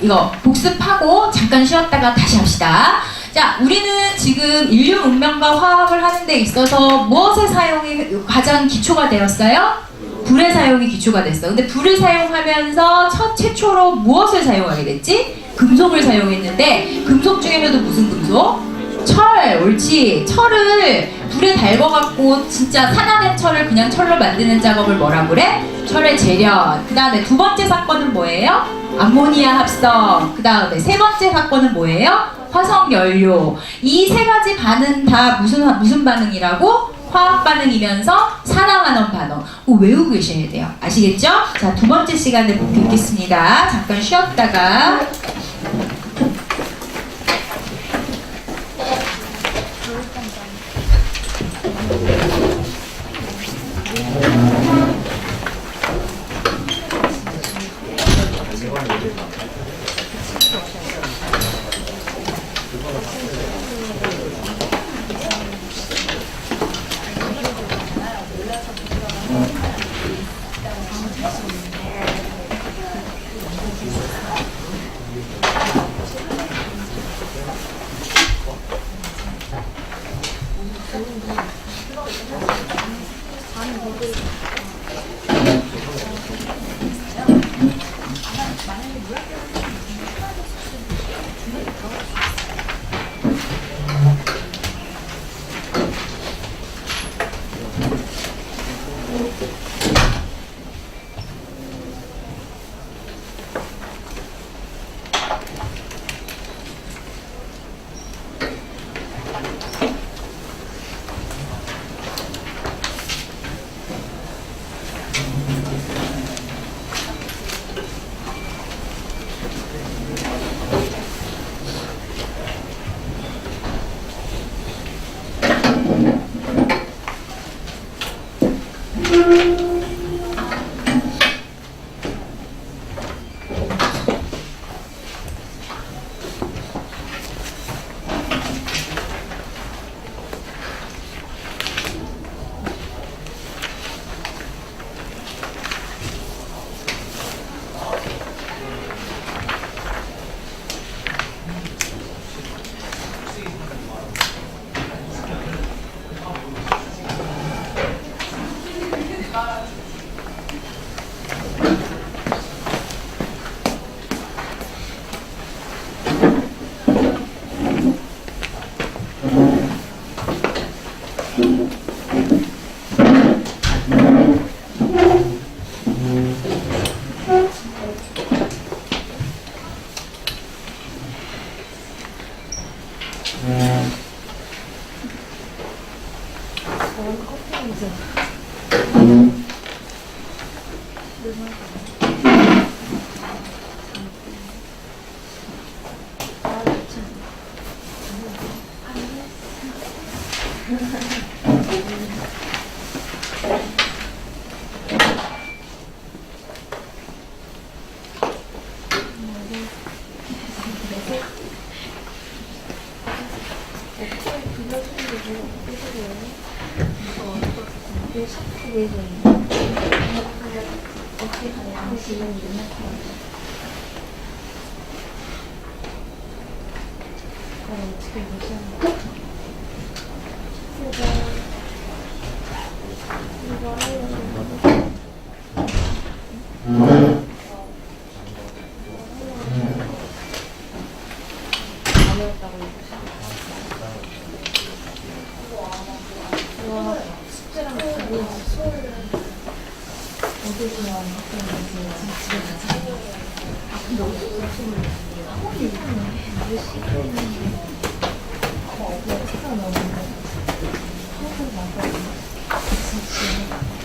이거 복습하고 잠깐 쉬었다가 다시 합시다. 자, 우리는 지금 인류 문명과 화학을 하는 데 있어서 무엇의 사용이 가장 기초가 되었어요? 불의 사용이 기초가 됐어. 근데 불을 사용하면서 최초로 무엇을 사용하게 됐지? 금속을 사용했는데 금속 중에서도 무슨 금속? 철, 옳지. 철을 불에 달궈갖고 진짜 산화된 철을 그냥 철로 만드는 작업을 뭐라 그래? 철의 재련. 그 다음에 두 번째 사건은 뭐예요? 암모니아 합성. 그 다음에 세 번째 사건은 뭐예요? 화석 연료. 이 세 가지 반응 다 무슨 반응이라고? 화학 반응이면서 산화환원 반응. 외우고 계셔야 돼요. 아시겠죠? 자, 두 번째 시간에 뵙겠습니다. 잠깐 쉬었다가.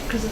그래서